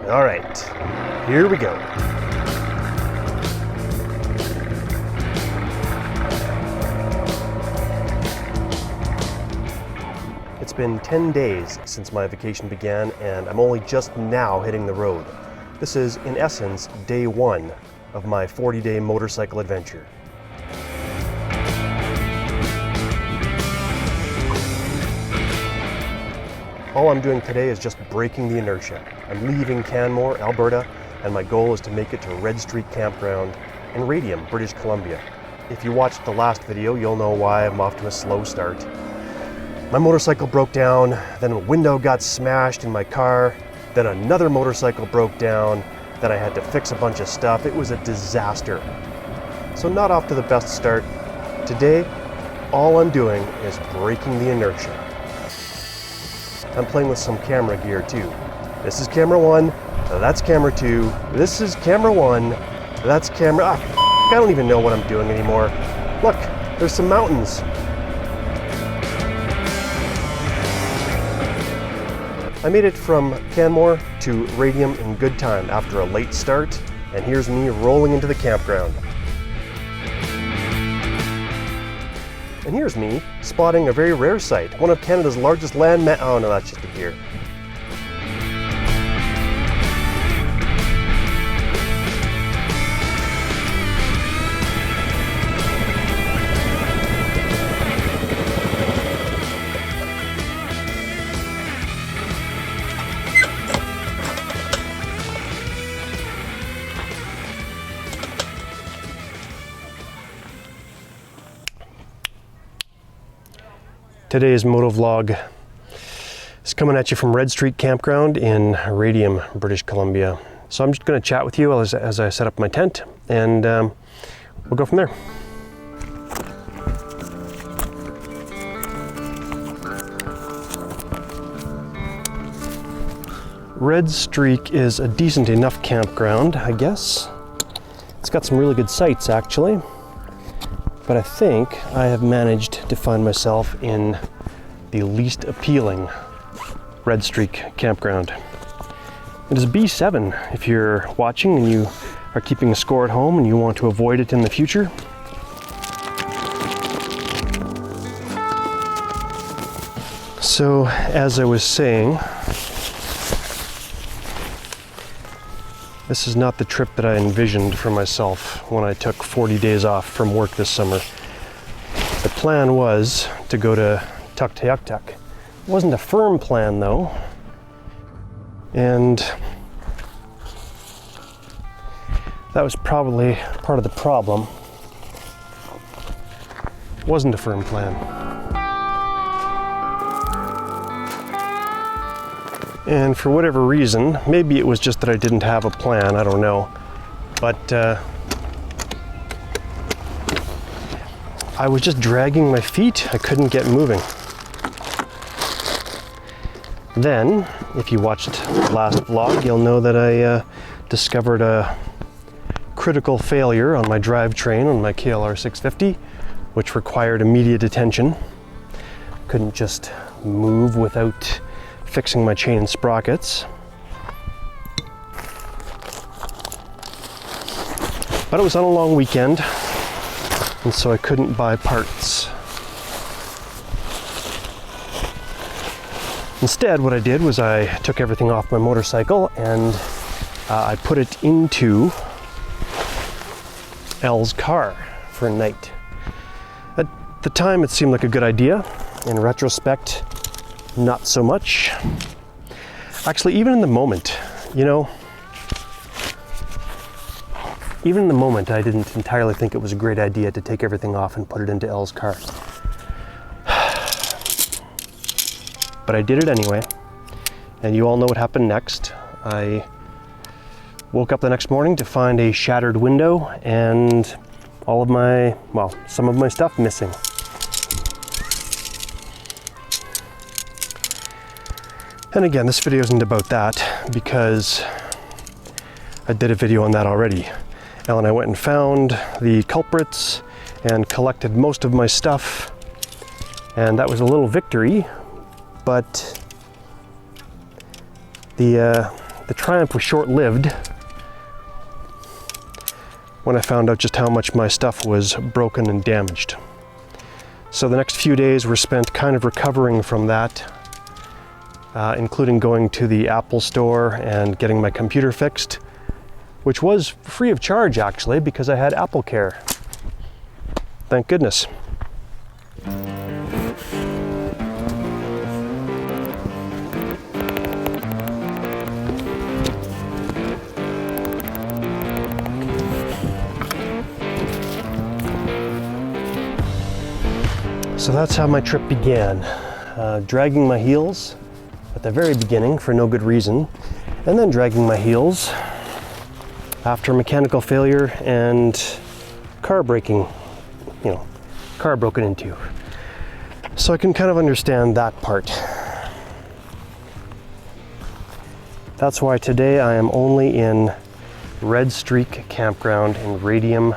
All right, here we go. It's been 10 days since my vacation began, and I'm only just now hitting the road. This is, in essence, day one of my 40-day motorcycle adventure. All I'm doing today is just breaking the inertia. I'm leaving Canmore, Alberta, and my goal is to make it to Redstreak Campground in Radium, British Columbia. If you watched the last video, you'll know why I'm off to a slow start. My motorcycle broke down, then a window got smashed in my car, then another motorcycle broke down, then I had to fix a bunch of stuff. It was a disaster. So not off to the best start. Today, all I'm doing is breaking the inertia. I'm playing with some camera gear too. This is camera 1, that's camera 2, this is camera 1, that's camera... I don't even know what I'm doing anymore. Look, there's some mountains. I made it from Canmore to Radium in good time after a late start, and here's me rolling into the campground. And here's me spotting a very rare sight, one of Canada's largest oh no, that's just a deer. Today's Motovlog is coming at you from Redstreak Campground in Radium, British Columbia. So I'm just going to chat with you as I set up my tent, and we'll go from there. Redstreak is a decent enough campground, I guess. It's got some really good sights, actually. But I think I have managed to find myself in the least appealing Redstreak Campground. It is B7 if you're watching and you are keeping a score at home and you want to avoid it in the future. So, as I was saying, this is not the trip that I envisioned for myself when I took 40 days off from work this summer. The plan was to go to Tuktoyaktuk. It wasn't a firm plan though. And that was probably part of the problem. It wasn't a firm plan. And for whatever reason, maybe it was just that I didn't have a plan, I don't know. But I was just dragging my feet. I couldn't get moving. Then, if you watched the last vlog, you'll know that I discovered a critical failure on my drivetrain on my KLR650, which required immediate attention. Couldn't just move without fixing my chain and sprockets. But it was on a long weekend, and so I couldn't buy parts. Instead, what I did was I took everything off my motorcycle and I put it into Elle's car for a night. At the time, it seemed like a good idea. In retrospect, not so much. Actually, even in the moment, even in the moment, I didn't entirely think it was a great idea to take everything off and put it into Elle's car. But I did it anyway, and you all know what happened next. I woke up the next morning to find a shattered window and all of my, some of my stuff missing. And again, this video isn't about that because I did a video on that already. Elle and I went and found the culprits and collected most of my stuff, and that was a little victory, but the the triumph was short-lived when I found out just how much my stuff was broken and damaged. So the next few days were spent kind of recovering from that, including going to the Apple store and getting my computer fixed, which was free of charge actually because I had Apple Care. Thank goodness. So that's how my trip began, dragging my heels at the very beginning for no good reason, and then dragging my heels after mechanical failure and car breaking, car broken into. So I can kind of understand that part. That's why today I am only in Redstreak Campground in Radium,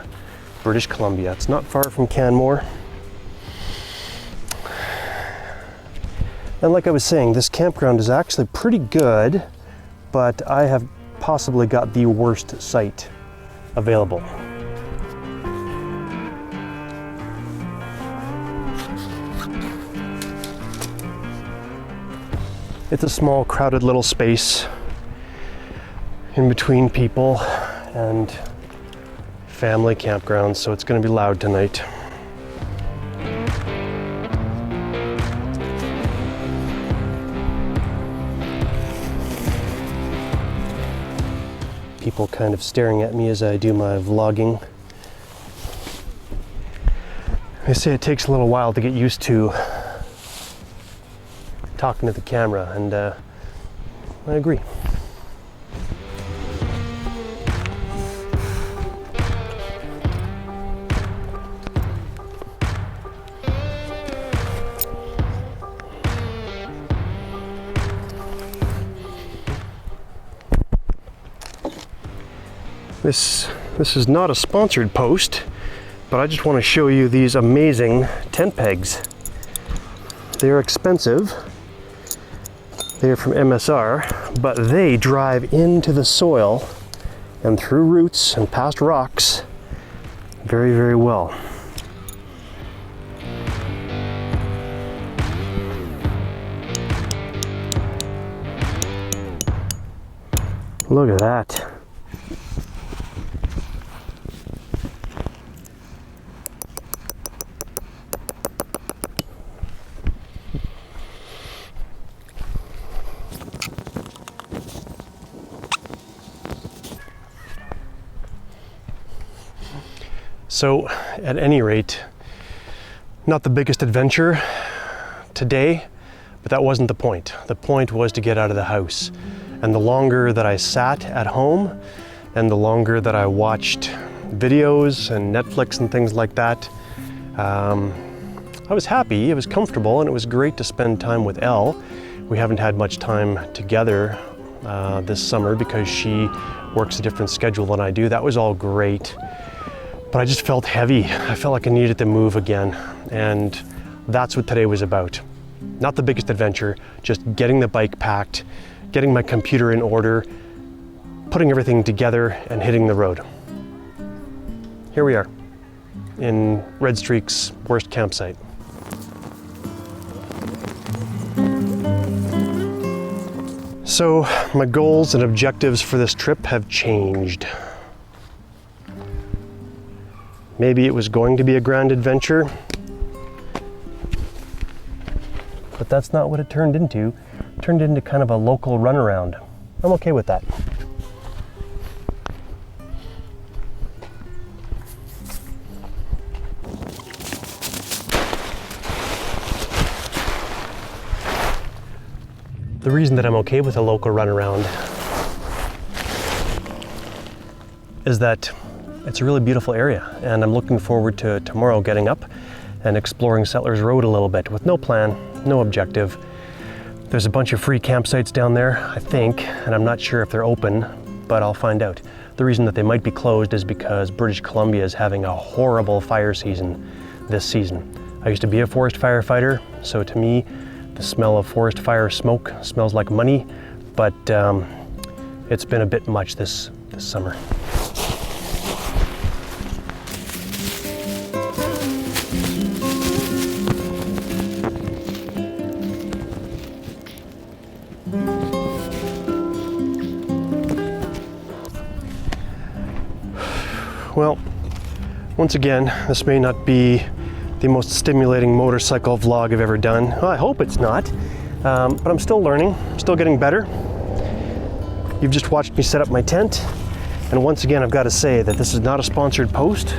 British Columbia. It's not far from Canmore. And like I was saying, this campground is actually pretty good, but I have possibly got the worst site available. It's a small, crowded little space in between people and family campgrounds, so it's going to be loud tonight. People kind of staring at me as I do my vlogging. They say it takes a little while to get used to talking to the camera, and I agree. This is not a sponsored post, but I just want to show you these amazing tent pegs. They're expensive. They're from MSR, but they drive into the soil and through roots and past rocks very, very well. Look at that. So, at any rate, not the biggest adventure today, but that wasn't the point. The point was to get out of the house. And the longer that I sat at home, and the longer that I watched videos and Netflix and things like that, I was happy, it was comfortable, and it was great to spend time with Elle. We haven't had much time together this summer because she works a different schedule than I do. That was all great. But I just felt heavy. I felt like I needed to move again. And that's what today was about. Not the biggest adventure, just getting the bike packed, getting my computer in order, putting everything together and hitting the road. Here we are in Redstreak's worst campsite. So my goals and objectives for this trip have changed. Maybe it was going to be a grand adventure, but that's not what it turned into. It turned into kind of a local runaround. I'm okay with that. The reason that I'm okay with a local runaround is that it's a really beautiful area, and I'm looking forward to tomorrow getting up and exploring Settlers Road a little bit with no plan, no objective. There's a bunch of free campsites down there, I think, and I'm not sure if they're open, but I'll find out. The reason that they might be closed is because British Columbia is having a horrible fire season this season. I used to be a forest firefighter, so to me, the smell of forest fire smoke smells like money, but It's been a bit much this summer. Well, once again, this may not be the most stimulating motorcycle vlog I've ever done. Well, I hope it's not, but I'm still learning, still getting better. You've just watched me set up my tent, and once again, I've got to say that this is not a sponsored post,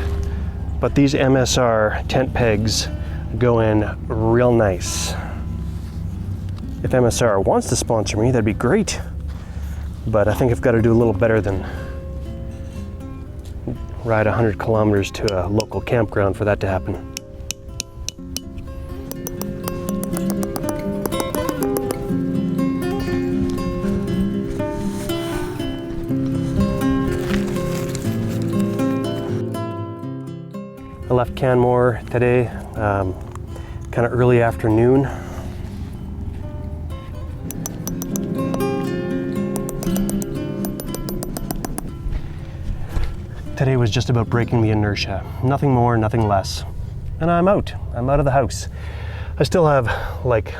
but these MSR tent pegs go in real nice. If MSR wants to sponsor me, that'd be great, but I think I've got to do a little better than ride 100 kilometers to a local campground for that to happen. I left Canmore today, kind of early afternoon. Today was just about breaking the inertia. Nothing more, nothing less. And I'm out of the house. I still have like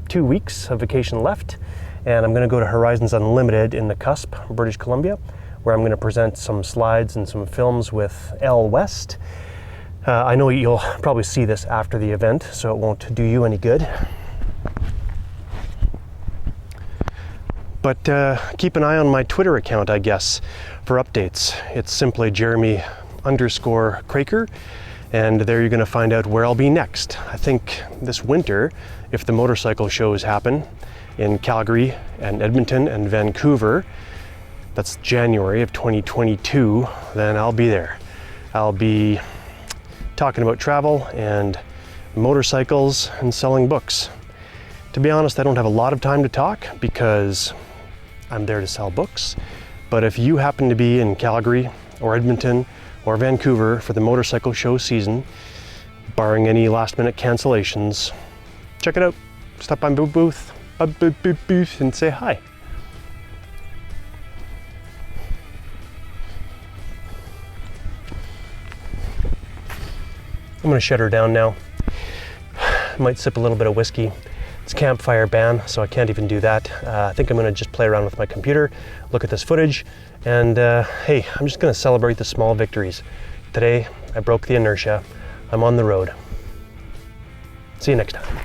2 weeks of vacation left, and I'm gonna go to Horizons Unlimited in the Cusp, British Columbia, where I'm gonna present some slides and some films with Elle West. I know you'll probably see this after the event, so it won't do you any good. But keep an eye on my Twitter account, I guess, for updates. It's simply Jeremy_Kroeker, and there you're going to find out where I'll be next. I think this winter, if the motorcycle shows happen in Calgary and Edmonton and Vancouver, that's January of 2022, then I'll be there. I'll be talking about travel and motorcycles and selling books. To be honest, I don't have a lot of time to talk because I'm there to sell books. But if you happen to be in Calgary or Edmonton or Vancouver for the motorcycle show season, barring any last minute cancellations, check it out. Stop by my booth and say hi. I'm gonna shut her down now. Might sip a little bit of whiskey. It's campfire ban, so I can't even do that. I think I'm gonna just play around with my computer, look at this footage, and hey, I'm just gonna celebrate the small victories. Today, I broke the inertia. I'm on the road. See you next time.